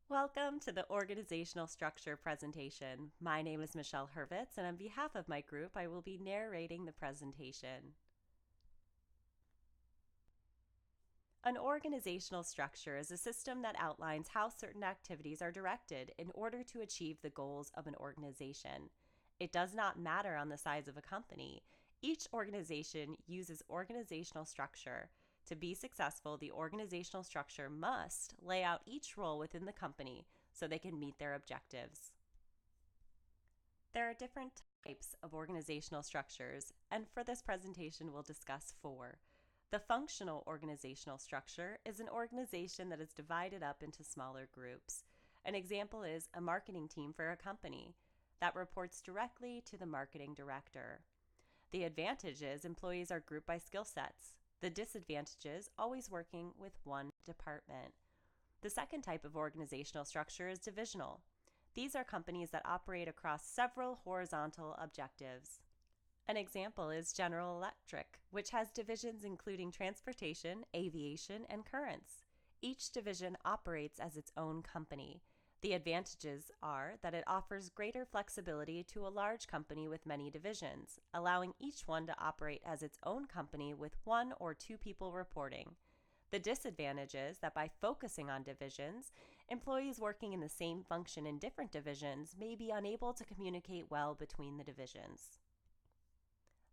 Welcome to the organizational structure presentation. My name is Michelle Hurwitz, and on behalf of my group, I will be narrating the presentation. An organizational structure is a system that outlines how certain activities are directed in order to achieve the goals of an organization. It does not matter on the size of a company. Each organization uses organizational structure. To be successful, the organizational structure must lay out each role within the company so they can meet their objectives. There are different types of organizational structures, and for this presentation, we'll discuss four. The functional organizational structure is an organization that is divided up into smaller groups. An example is a marketing team for a company that reports directly to the marketing director. The advantage is employees are grouped by skill sets. The disadvantage is always working with one department. The second type of organizational structure is divisional. These are companies that operate across several horizontal objectives. An example is General Electric, which has divisions including transportation, aviation, and currents. Each division operates as its own company. The advantages are that it offers greater flexibility to a large company with many divisions, allowing each one to operate as its own company with one or two people reporting. The disadvantage is that by focusing on divisions, employees working in the same function in different divisions may be unable to communicate well between the divisions.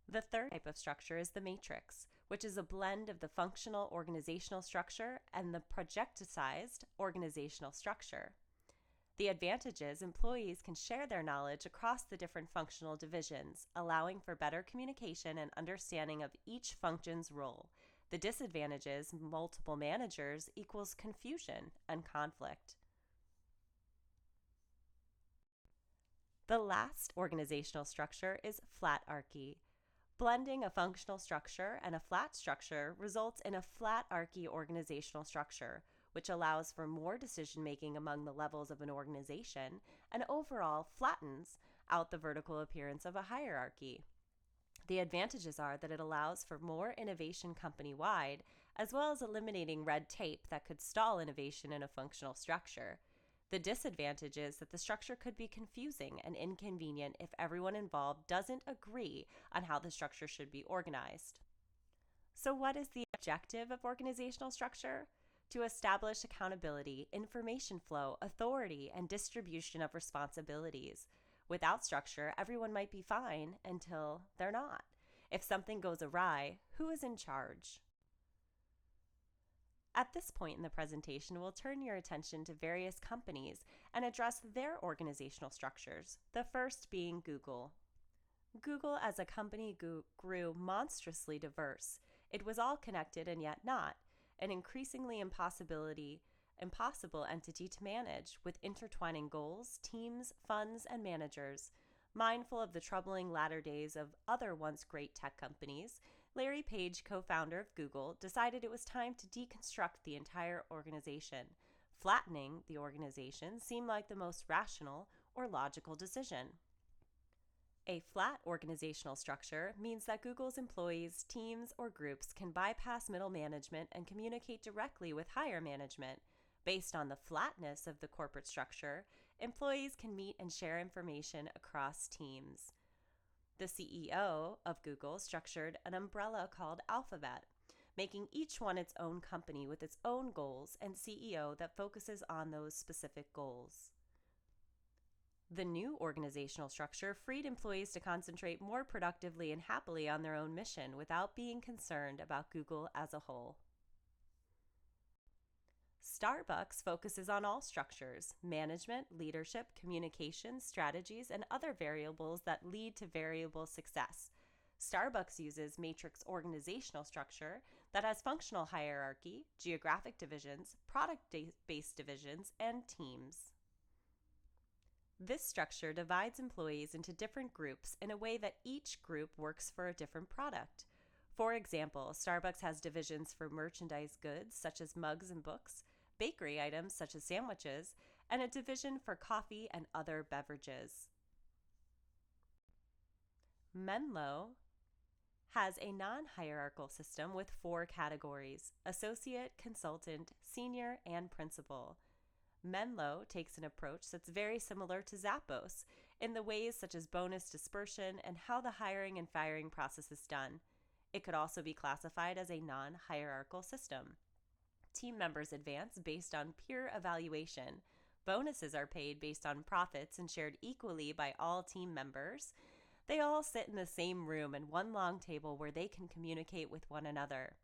The third type of structure is the matrix, which is a blend of the functional organizational structure and the projectized organizational structure. The advantage is employees can share their knowledge across the different functional divisions, allowing for better communication and understanding of each function's role. The disadvantage is multiple managers equals confusion and conflict. The last organizational structure is flatarchy. Blending a functional structure and a flat structure results in a flatarchy organizational structure, which allows for more decision-making among the levels of an organization and overall flattens out the vertical appearance of a hierarchy. The advantages are that it allows for more innovation company-wide, as well as eliminating red tape that could stall innovation in a functional structure. The disadvantage is that the structure could be confusing and inconvenient if everyone involved doesn't agree on how the structure should be organized. So what is the objective of organizational structure? To establish accountability, information flow, authority, and distribution of responsibilities. Without structure, everyone might be fine until they're not. If something goes awry, who is in charge? At this point in the presentation, we'll turn your attention to various companies and address their organizational structures, the first being Google. Google as a company grew monstrously diverse. It was all connected and yet not, an increasingly impossible entity to manage, with intertwining goals, teams, funds, and managers. Mindful of the troubling latter days of other once great tech companies, Larry Page, co-founder of Google, decided it was time to deconstruct the entire organization. Flattening the organization seemed like the most rational or logical decision. A flat organizational structure means that Google's employees, teams, or groups can bypass middle management and communicate directly with higher management. Based on the flatness of the corporate structure, employees can meet and share information across teams. The CEO of Google structured an umbrella called Alphabet, making each one its own company with its own goals and CEO that focuses on those specific goals. The new organizational structure freed employees to concentrate more productively and happily on their own mission without being concerned about Google as a whole. Starbucks focuses on all structures: management, leadership, communication, strategies, and other variables that lead to variable success. Starbucks uses matrix organizational structure that has functional hierarchy, geographic divisions, product-based divisions, and teams. This structure divides employees into different groups in a way that each group works for a different product. For example, Starbucks has divisions for merchandise goods such as mugs and books, bakery items such as sandwiches, and a division for coffee and other beverages. Menlo has a non-hierarchical system with 4 categories: associate, consultant, senior, and principal. Menlo takes an approach that's very similar to Zappos in the ways such as bonus dispersion and how the hiring and firing process is done. It could also be classified as a non-hierarchical system. Team members advance based on peer evaluation. Bonuses are paid based on profits and shared equally by all team members. They all sit in the same room and one long table where they can communicate with one another.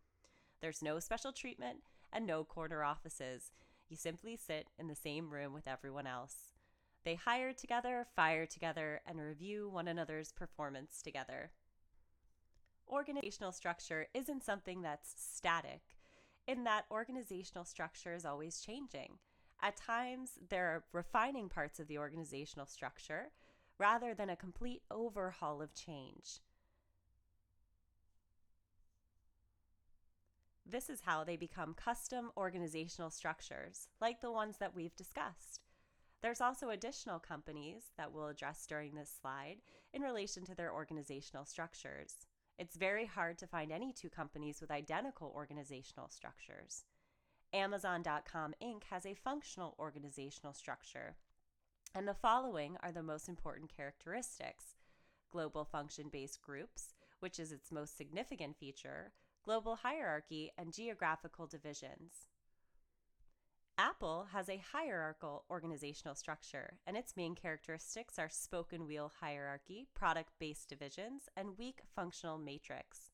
There's no special treatment and no corner offices. You simply sit in the same room with everyone else. They hire together, fire together, and review one another's performance together. Organizational structure isn't something that's static, in that organizational structure is always changing. At times, they're refining parts of the organizational structure rather than a complete overhaul of change. This is how they become custom organizational structures, like the ones that we've discussed. There's also additional companies that we'll address during this slide in relation to their organizational structures. It's very hard to find any two companies with identical organizational structures. Amazon.com Inc. has a functional organizational structure, and the following are the most important characteristics: global function-based groups, which is its most significant feature, global hierarchy, and geographical divisions. Apple has a hierarchical organizational structure, and its main characteristics are spoken wheel hierarchy, product-based divisions, and weak functional matrix.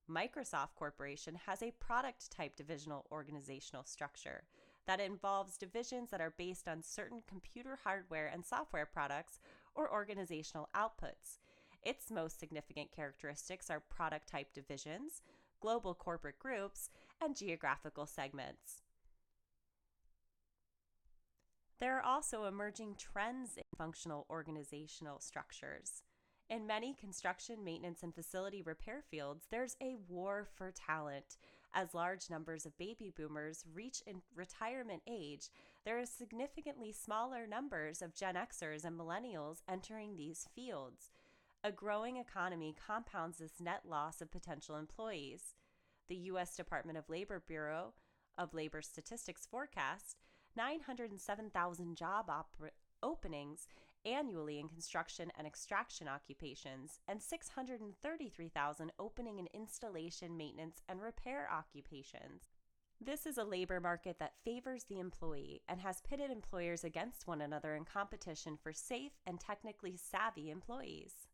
Microsoft Corporation has a product-type divisional organizational structure that involves divisions that are based on certain computer hardware and software products or organizational outputs. Its most significant characteristics are product-type divisions, global corporate groups, and geographical segments. There are also emerging trends in functional organizational structures. In many construction, maintenance, and facility repair fields, there's a war for talent. As large numbers of baby boomers reach in retirement age, there are significantly smaller numbers of Gen Xers and millennials entering these fields. A growing economy compounds this net loss of potential employees. The U.S. Department of Labor Bureau of Labor Statistics forecast 907,000 job openings annually in construction and extraction occupations, and 633,000 opening in installation, maintenance, and repair occupations. This is a labor market that favors the employee and has pitted employers against one another in competition for safe and technically savvy employees.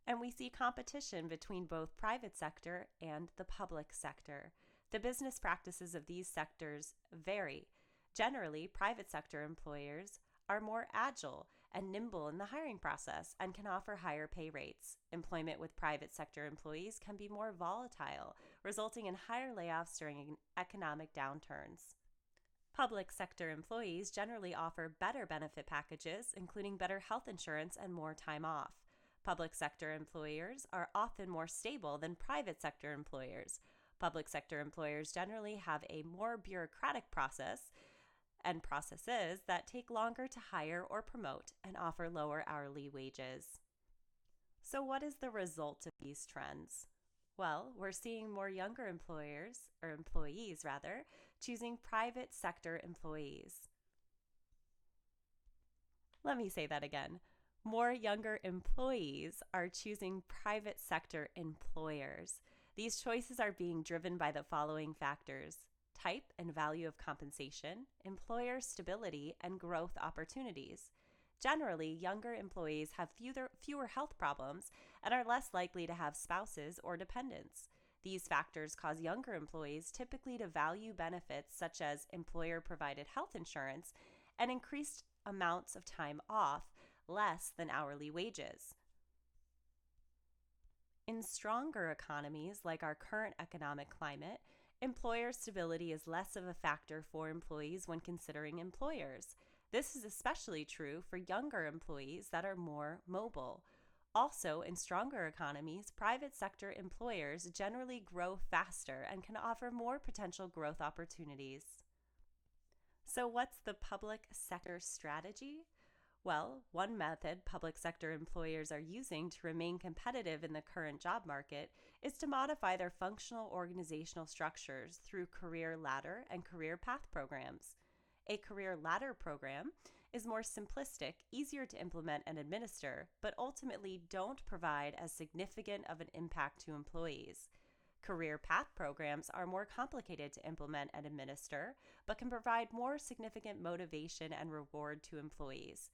And we see competition between both private sector and the public sector. The business practices of these sectors vary. Generally, private sector employers are more agile and nimble in the hiring process and can offer higher pay rates. Employment with private sector employees can be more volatile, resulting in higher layoffs during economic downturns. Public sector employees generally offer better benefit packages, including better health insurance and more time off. Public sector employers are often more stable than private sector employers. Public sector employers generally have a more bureaucratic process and processes that take longer to hire or promote and offer lower hourly wages. So what is the result of these trends? Well, we're seeing more younger employees choosing private sector employees. Let me say that again. More younger employees are choosing private sector employers. These choices are being driven by the following factors: type and value of compensation, employer stability, and growth opportunities. Generally, younger employees have fewer health problems and are less likely to have spouses or dependents. These factors cause younger employees typically to value benefits such as employer-provided health insurance and increased amounts of time off, less than hourly wages. In stronger economies, like our current economic climate, employer stability is less of a factor for employees when considering employers. This is especially true for younger employees that are more mobile. Also, in stronger economies, private sector employers generally grow faster and can offer more potential growth opportunities. So what's the public sector strategy? Well, one method public sector employers are using to remain competitive in the current job market is to modify their functional organizational structures through career ladder and career path programs. A career ladder program is more simplistic, easier to implement and administer, but ultimately don't provide as significant of an impact to employees. Career path programs are more complicated to implement and administer, but can provide more significant motivation and reward to employees.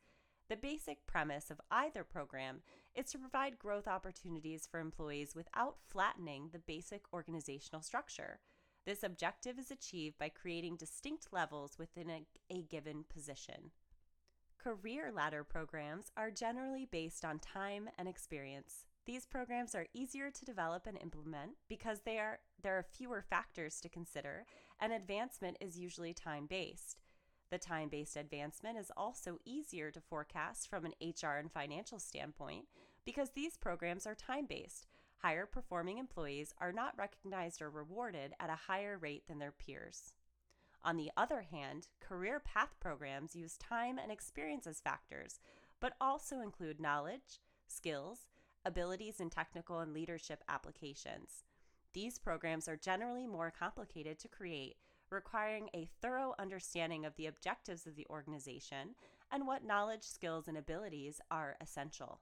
The basic premise of either program is to provide growth opportunities for employees without flattening the basic organizational structure. This objective is achieved by creating distinct levels within a given position. Career ladder programs are generally based on time and experience. These programs are easier to develop and implement because there are fewer factors to consider, and advancement is usually time-based. The time-based advancement is also easier to forecast from an HR and financial standpoint because these programs are time-based. Higher performing employees are not recognized or rewarded at a higher rate than their peers. On the other hand, career path programs use time and experience as factors, but also include knowledge, skills, abilities in technical and leadership applications. These programs are generally more complicated to create, requiring a thorough understanding of the objectives of the organization and what knowledge, skills, and abilities are essential.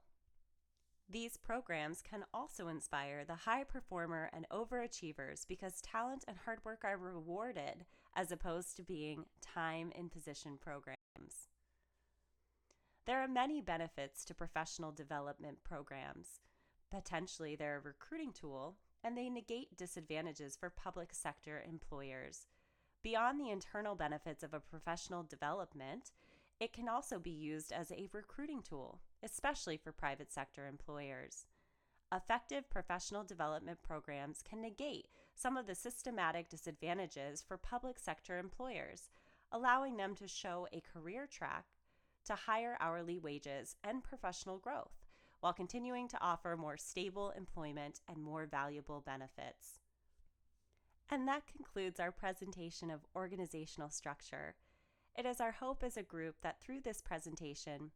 These programs can also inspire the high performer and overachievers because talent and hard work are rewarded as opposed to being time in position programs. There are many benefits to professional development programs. Potentially, they're a recruiting tool, and they negate disadvantages for public sector employers. Beyond the internal benefits of a professional development, it can also be used as a recruiting tool, especially for private sector employers. Effective professional development programs can negate some of the systematic disadvantages for public sector employers, allowing them to show a career track to higher hourly wages and professional growth, while continuing to offer more stable employment and more valuable benefits. And that concludes our presentation of organizational structure. It is our hope as a group that through this presentation,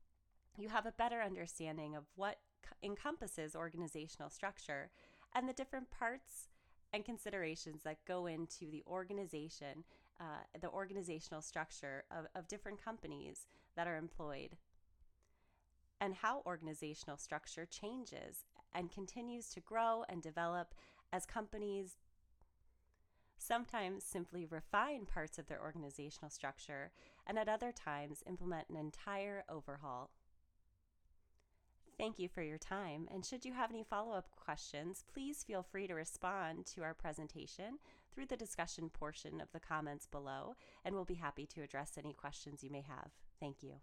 you have a better understanding of what encompasses organizational structure and the different parts and considerations that go into the organization, the organizational structure of different companies that are employed, and how organizational structure changes and continues to grow and develop as companies sometimes simply refine parts of their organizational structure and at other times implement an entire overhaul. Thank you for your time, and should you have any follow-up questions, please feel free to respond to our presentation through the discussion portion of the comments below, and we'll be happy to address any questions you may have. Thank you.